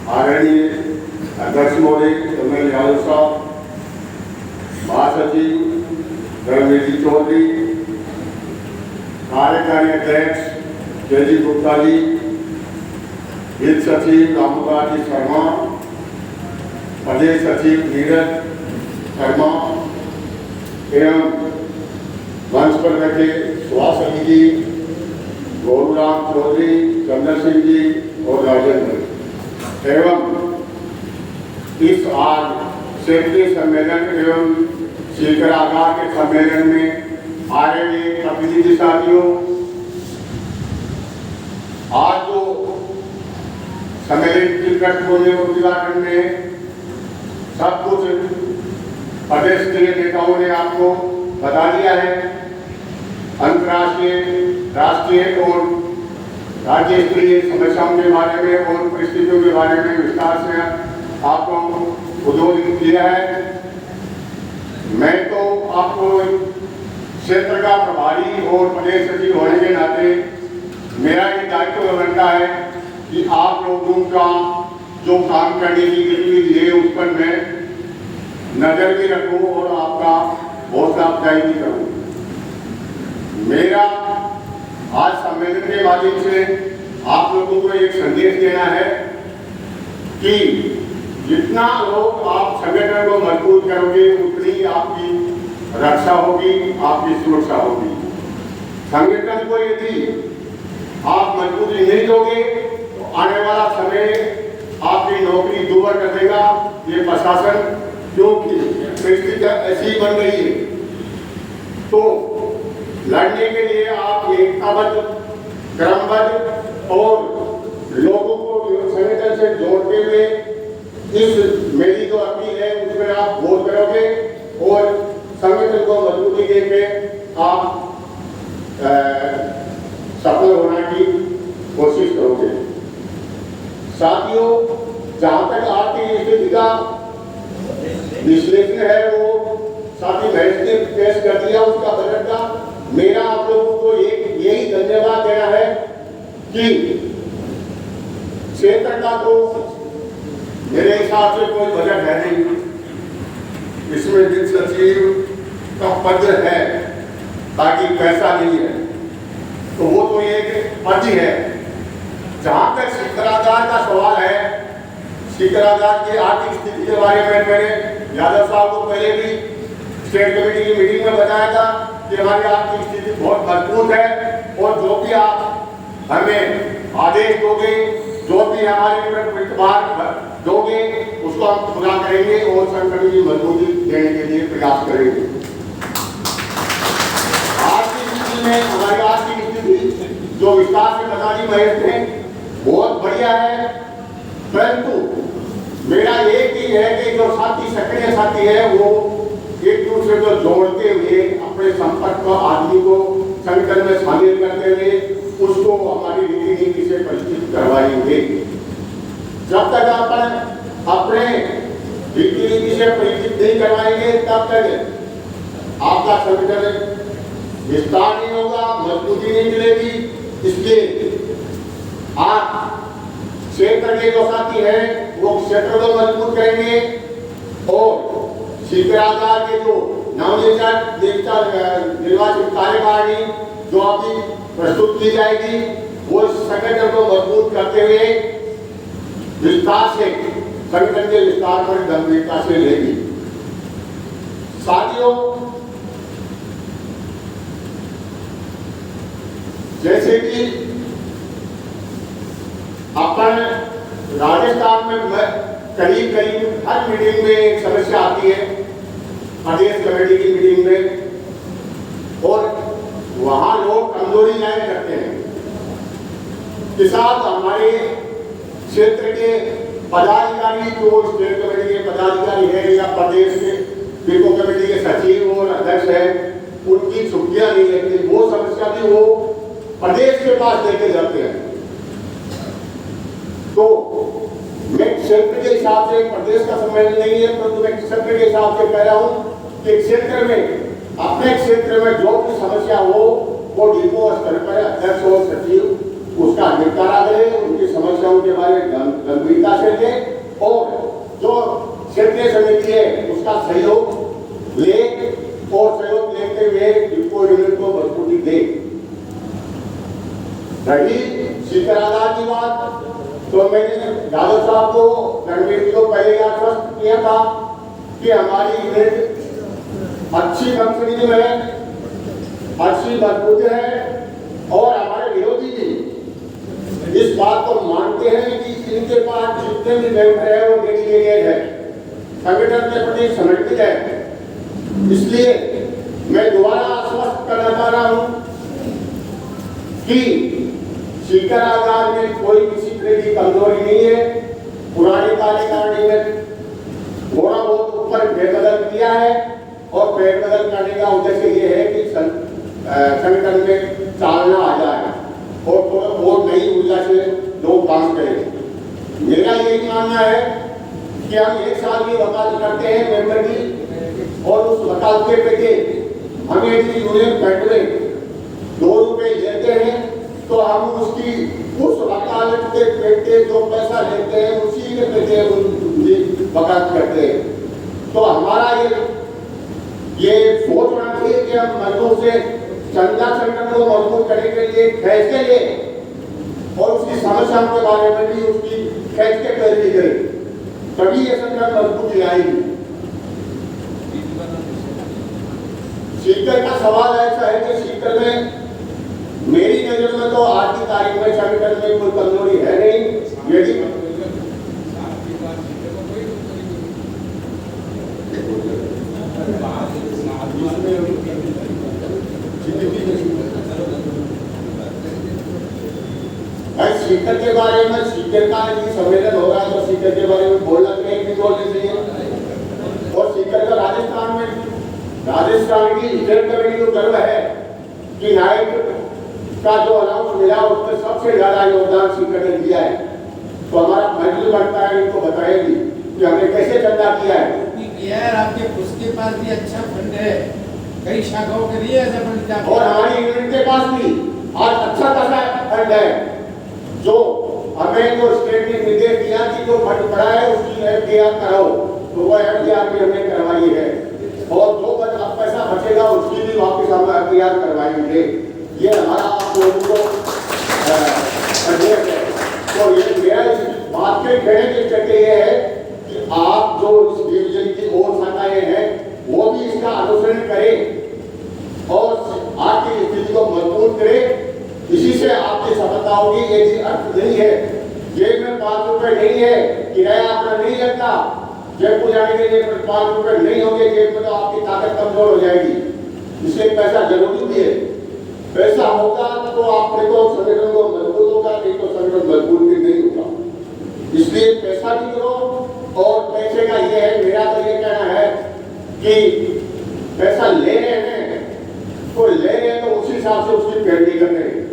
आदरणीय अध्यक्ष महोदय कर्नल यादव साहब, महासचिव धर्मवीर जी चौधरी, कार्यकारी अध्यक्ष जयजी गुप्ता जी, हित सचिव रामप्रकाश जी शर्मा, प्रदेश सचिव नीरज शर्मा एवं मंच पर बैठे सुभाष जी, गौरराम चौधरी, चंद्र सिंह जी और राजेंद्र एवं इस आज क्षेत्रीय सम्मेलन एवं शिखर आधार के सम्मेलन में आए हुए प्रतिनिधि साथियों, आज जो सम्मेलन की उद्घाटन में सब कुछ प्रदेश के नेताओं ने आपको बता दिया है। अंतर्राष्ट्रीय, राष्ट्रीय और राज्य स्तरीय समस्याओं के बारे में और परिस्थितियों के बारे में विस्तार से आपको उद्बोधित किया है। मैं तो आपको क्षेत्र का प्रभारी और प्रदेश सचिव होने के नाते मेरा ये दायित्व बनता है कि आप लोगों का जो काम करने की गतिविधि है उस पर मैं नजर भी रखूं और आपका हौसला अफजाई भी करूं। मेरा आज सम्मेलन के माध्यम से आप लोगों को एक संदेश देना है कि जितना लोग आप संगठन को मजबूत करोगे उतनी आपकी रक्षा होगी, आपकी सुरक्षा होगी। संगठन को यदि आप मजबूती नहीं दोगे तो आने वाला समय आपकी नौकरी दूर कर देगा ये प्रशासन, क्योंकि परिस्थिति ऐसी बन रही है। तो लड़ने के लिए आप एकताबद्ध, क्रमबद्ध और लोगों को संगठन से जोड़ते हुए इस मेरी जो अपील है उसमें आप वोट करोगे और संगठन को मजबूती देके आप सफल होने की कोशिश करोगे। साथियों, जहां तक आर्थिक स्थिति का विश्लेषण है वो साथी महेश ने पेश कर दिया उसका बजट का। मेरा आप लोगों को यही धन्यवाद देना है कि क्षेत्र का तो मेरे हिसाब से कोई बजट है नहीं, इसमें वित्त सचिव का पद है ताकि पैसा नहीं है, तो वो तो एक पद ही है। जहां तक शिखरागार का सवाल है, शिखरागार की आर्थिक स्थिति के बारे में मैंने यादव साहब को पहले भी स्टेट कमेटी की मीटिंग में बताया था कि हमारी आर्थिक स्थिति बहुत मजबूत है और जो भी आप हमें आदेश दोगे, जो भी हमारे प्रतिभार दोगे उसको हम पूरा करेंगे और संगठन की मजबूती देने के लिए प्रयास करेंगे। आर्थिक स्थिति में हमारी आर्थिक स्थिति जो विस्तार से बता दी महेश ने बहुत बढ़िया है, परंतु मेरा एक ही है कि जो साथी सक्रिय साथी है वो एक दूसरे को जोड़ते हुए अपने संपर्क आदमी को संगठन में शामिल करते हुए उसको हमारी रीति नीति से परिचित करवाएंगे। जब तक अपन अपने रीति नीति से परिचित नहीं करवाएंगे तब तक आपका संगठन विस्तार नहीं होगा, मजबूती नहीं मिलेगी। इसलिए आप क्षेत्र के जो साथी है वो क्षेत्र को मजबूत करेंगे और शिखरागार के जो निर्वाचित कार्यकारिणी जो अभी प्रस्तुत की जाएगी वो संगठन को मजबूत करते हुए विस्तार से संगठन के विस्तार पर गंभीरता से लेगी। साथियों, जैसे कि अपन राजस्थान में करीब करीब हर मीटिंग में एक समस्या आती है, प्रदेश कमेटी की मीटिंग में, और वहां लोग कमजोरी जाहिर करते हैं कि साथ हमारे क्षेत्र के पदाधिकारी जो स्टेट कमेटी के पदाधिकारी है या प्रदेश के डिपो कमेटी के सचिव और अध्यक्ष है उनकी छुट्टियां नहीं लगती। वो समस्या भी वो प्रदेश के पास लेके जाते हैं। तो मैं क्षेत्र के हिसाब से, प्रदेश का सम्मेलन नहीं है परंतु मैं क्षेत्र के हिसाब से कह रहा हूं कि क्षेत्र में, अपने क्षेत्र में जो भी समस्या हो वो डिपो स्तर पर अध्यक्ष और सचिव उसका निपटारा करें, उनकी समस्याओं के बारे में गंभीरता से दे और जो क्षेत्रीय समिति है उसका सहयोग ले और सहयोग लेते हुए डिपो यूनिट को मजबूती दे। रही शीतलागार की बात, तो मैंने यादव साहब को रणवीर जी को पहले आश्वस्त किया था कि हमारी यूनिट अच्छी फंक्शनिंग में है, अच्छी मजबूत है और हमारे विरोधी भी इस बात को मानते हैं कि इनके पास जितने भी मेंबर है वो डेडिकेटेड है, संगठन के प्रति समर्पित है। इसलिए मैं दोबारा आश्वस्त करना चाह रहा हूं कि शीतलागार में कोई किसी तरह की कमजोरी नहीं है। पुरानी कार्यकारिणी में थोड़ा बहुत ऊपर फेरबदल किया है और फेरबदल करने का उद्देश्य ये है कि संगठन में चालना आ जाए और थोड़ा बहुत नई ऊर्जा से लोग काम करें। मेरा यही मानना है कि हम 1 साल की वकालत करते हैं मेंबर की और उस वकालत के पेटे हमें यदि यूनियन फंड में 2 रुपए लेते हैं तो हम उसकी उस वकालत के पेटे जो पैसा लेते हैं उसी के पेटे वकालत करते हैं। तो हमारा ये सोच होना चाहिए कि हम मजदूर से चंदा संगठन को मजबूत करने के लिए फैसले लें और उसकी समस्याओं के बारे में भी उसकी खींच के पैरवी करें, तभी ये संगठन मजबूती आएगी। सीकर का सवाल ऐसा है कि सीकर में मेरी नजर में तो आज की तारीख में संगठन में कोई कमजोरी है नहीं। यदि सीकर के बारे में सीकर का यदि सम्मेलन हो रहा है तो सीकर के बारे में बोलना नहीं बोलनी चाहिए। और सीकर का राजस्थान की स्टेट कमेटी को गर्व है कि नायक का जो अनाउंस मिला उसमें सबसे ज्यादा योगदान सीकर ने दिया है। तो हमारा फर्ज बनता है इनको बताएगी कि हमने कैसे चंदा किया है। यार आपके उसके पास भी अच्छा फंड है, कई शाखाओं के लिए ऐसा फंड और हमारी यूनिट के पास भी आज अच्छा खासा फंड है। जो हमें जो स्टेट ने निर्देश दिया कि जो फंड पड़ा है उसकी एफडीआर कराओ, तो वो एफडीआर भी हमने करवाई है और जो पैसा बचेगा उसकी भी वापस हम एफडीआर करवाएंगे। ये हमारा आप लोगों को निर्देश है। तो ये मेरा इस बात के कहने के चलते ये है कि आप जो इस डिवीजन की और शाखाएं हैं वो भी इसका अनुसरण करें और आपकी स्थिति को मजबूत करें। इसी से आपकी सफलता होगी। ये चीज अर्थ नहीं है जेब में 5 रुपए नहीं है, किराया अपना नहीं लगता, जयपुर जाने के लिए 5 रुपए नहीं होंगे जेब में तो आपकी ताकत कमजोर हो जाएगी। इसलिए पैसा जरूरी भी है। पैसा होगा तो आपने तो संगठन को मजबूत होगा, नहीं तो संगठन मजबूत भी नहीं होगा। इसलिए पैसा भी करो और पैसे का ये है, मेरा तो ये कहना है कि पैसा ले रहे हैं तो ले रहे हैं तो उसी हिसाब से उसकी पैरवी करते हैं।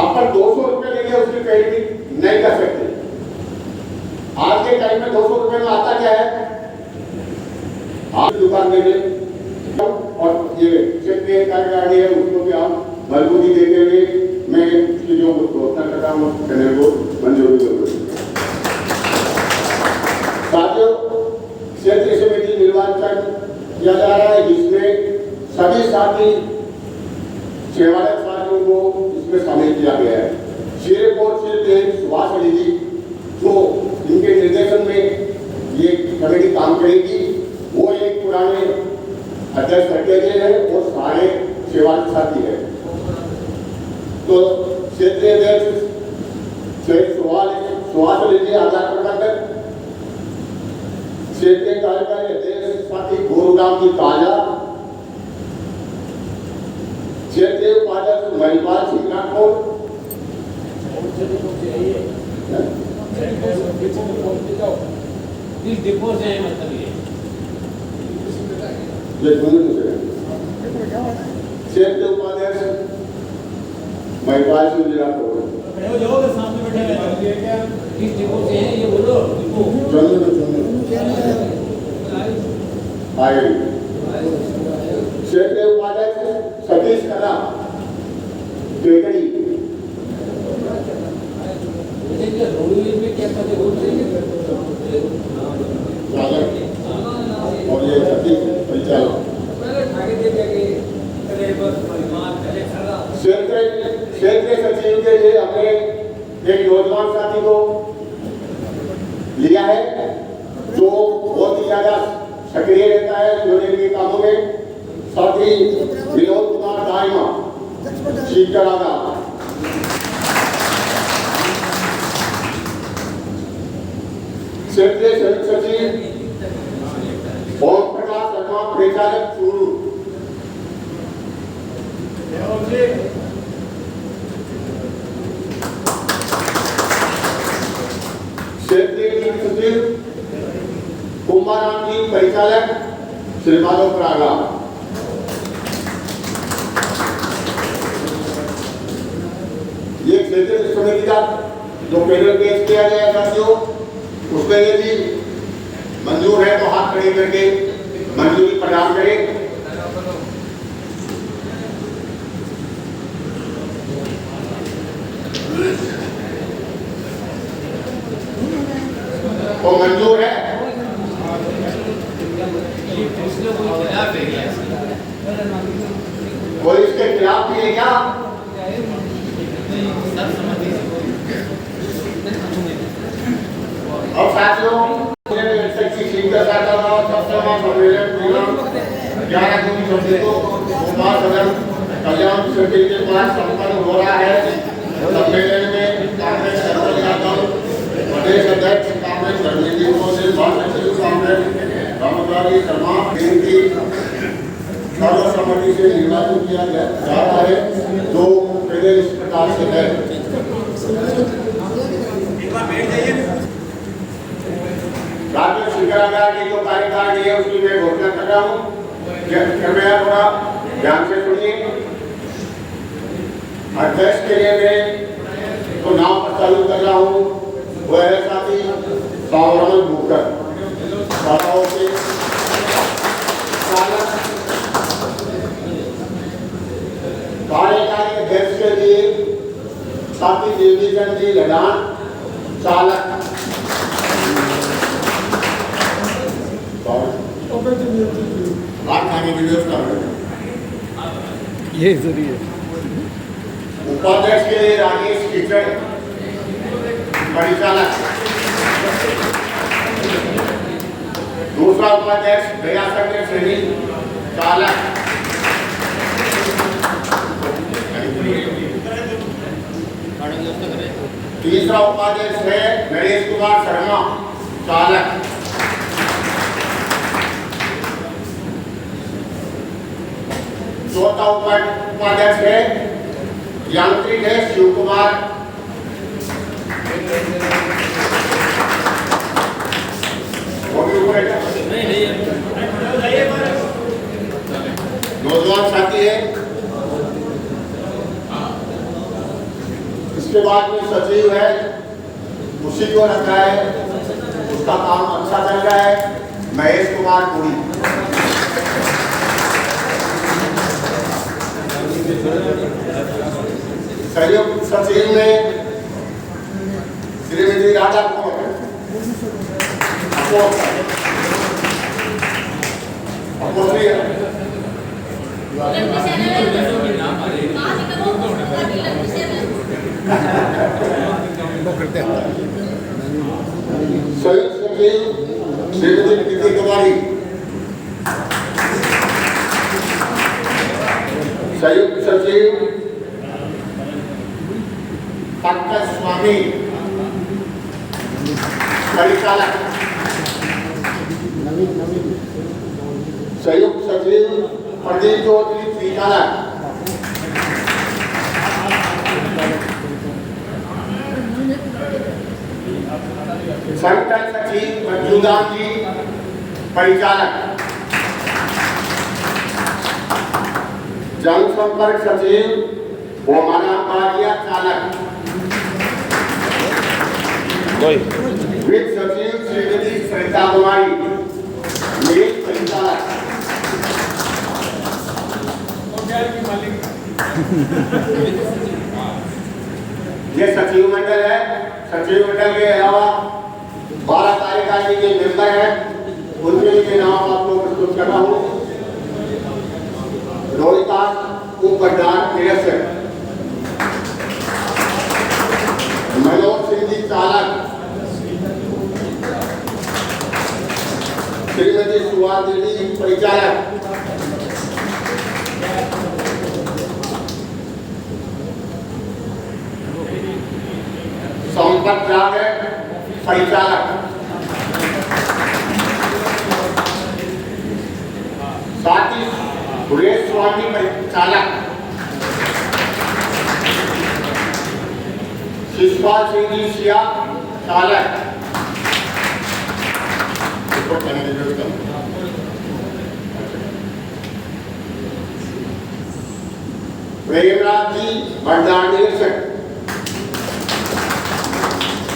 अपन 200 रुपए लेके उसकी पैरवी नहीं कर सकते। आज के टाइम में 200 रुपए में आता क्या है? आप दुकान दे दें और ये क्षेत्रीय कार्यकारिणी है उसको भी आप मजबूती देते हुए मैं चीजों को घोषणा कर रहा हूँ, करने को मंजूरी दो। साथियों, क्षेत्रीय समिति निर्वाचन किया जा रहा है जिसमें सभी साथी सेवारत साथियों को इसमें शामिल किया गया है। सिर्फ और सिर्फ एक सुभाष अली जी जो इनके निर्देशन में ये कमेटी काम करेगी, वो एक पुराने अध्यक्ष रखे गए हैं और सारे सेवारत साथी है। तो क्षेत्रीय अध्यक्ष सुभाष अली जी आधार प्रबंधक, क्षेत्रीय कार्यकारी अध्यक्ष साथी गुरुग्राम की ताजा, क्षेत्रीय उपाध्यक्ष महिपाल सिंह राठौर, इस डिपो से मतलब ये क्षेत्रीय उपाध्यक्ष महिपाल सिंह राठौर सामने बैठे हैं। इस डिपो से है ये बोलो क्षेत्रीय उपाध्यक्ष सतीश खन्ना केकड़ी, और ये छत्तीस परिचालक क्षेत्र सचिव के लिए हमने एक नौजवान साथी को लिया है जो बहुत ही ज्यादा सक्रिय रहता है यूनियन के कामों में। साथ ही विनोद कुमार दाइमा सीट करागा। क्षेत्रीय संयुक्त सचिव ओम प्रकाश शर्मा परिचालक चूरू। क्षेत्रीय सचिव कुमाराम जी परिचालक श्री माधव प्रागा। ये क्षेत्रीय समिति का जो पैनल पेश किया गया साथियों, उसमें यदि मंजूर है तो हाथ खड़े करके मंजूरी प्रदान करें। तो मंजूर है। कोई इसके खिलाफ भी है क्या? और साथियों कल्याण समिति के पास संपन्न हो रहा है। सम्मेलन में कांग्रेस सर्वल यादव प्रदेश अध्यक्ष कांग्रेस रणनीति कौशल महासचिव कांग्रेस रामधारी शर्मा इनकी सर्वसम्मति से निर्वाचन किया जाता है। जो पहले इस प्रकार से है। राज्य शिखरागार की जो कार्यकारिणी है उसकी मैं घोषणा कर रहा हूँ। कृपया थोड़ा ध्यान से सुनिए। अध्यक्ष के लिए मैं तो नाम प्रस्तावित कर रहा हूँ, वह है साथी सावरमल भूकर। कार्यकारी अध्यक्ष के लिए साथी देवीचंद जी लडान चालक। ये जरिए उपाध्यक्ष के लिए राजेश किचन परिचालक। दूसरा उपाध्यक्ष दया संजय श्रेणी चालक। तीसरा उपाध्यक्ष है नरेश कुमार शर्मा चालक। चौथा उपाध्यक्ष है यांत्रिक है शिव कुमार। नौजवान साथी है। इसके बाद में सचिव है, उसी को रखा है, उसका काम अच्छा चल रहा है, महेश कुमार पुरी। संयुक्त सचिव में श्रीमती राधा कुमार संयुक्त सचिव श्रीमती प्रीति कुमारी। संयुक्त सचिव पंकज स्वामी परिचालक। संयुक्त सचिव प्रदीप चौधरी परिचालक। संगठन सचिव मंजूदान जी परिचालक। जनसंपर्क सचिव ओमाना पारिया चालक। वित्त सचिव श्रीमती सरिता कुमारी मेल परिचालक। ये सचिव मंडल है। सचिव मंडल के अलावा 12 कार्यकारिणी के मेंबर हैं, उनके लिए नाम आपको प्रस्तुत कर रहा हूँ। रोहितास उपप्रधान निरक्षक, मनोज सिंह जी चालक, श्रीमती सुहास जी परिचालक, संपत राग परिचालक, साथी सुरेश स्वामी परिचालक, शिशपाल सिंह जी सिया चालक, प्रेमराज जी बरदान निरीक्षक,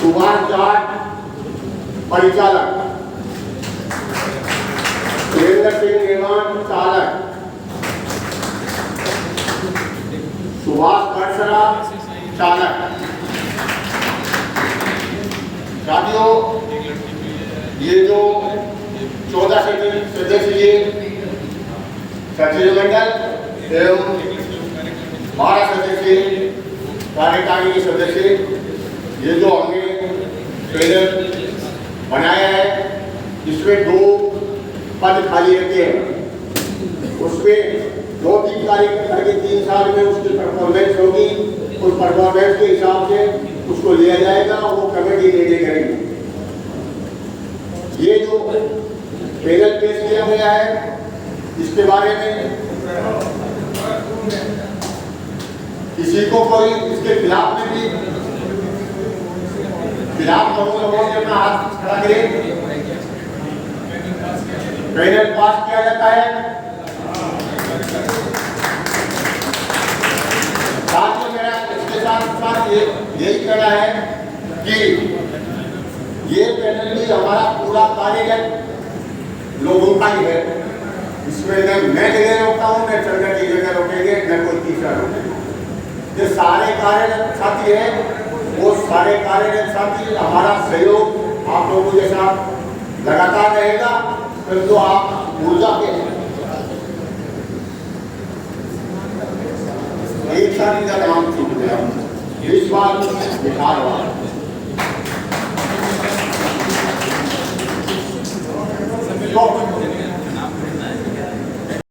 सुभाष जाट परिचालक, सुरेंद्र सिंह निर्माण चालक, सुभाष खड़सरा चालक। साथियों, ये जो 14 सदस्यीय सचिव मंडल एवं 12 सदस्यीय कार्यकारिणी सदस्य, ये जो हमने पैनल बनाया है, इसमें 2 पद खाली रहते हैं। उसमें 2-3 कार्यकर्ता के 3 साल में उसकी परफॉर्मेंस होगी, उस परफॉर्मेंस के हिसाब से उसको लिया जाएगा, वो कमेटी निर्णय करेगी। ये जो पैनल पेश किया गया है, इसके बारे में किसी को कोई इसके खिलाफ में भी लोगों ने अपना हाथ खड़ा करे, पैनल पास किया जाता है। साथ में मेरा इसके साथ यही कहना है कि ये पैनल भी हमारा पूरा कार्यगत लोगों का ही है। इसमें न मैं जगह रोकता हूँ, न चंद्र की जगह रोकेंगे, न कोई तीसरा रोकेंगे। जो सारे कार्यरत साथी हैं, वो सारे कार्यरत साथी हमारा सहयोग आप लोगों के साथ लगातार रहेगा, परंतु आप ऊर्जा के एक साथी का नाम छूट गया, विश्वास बिहारवाल। तो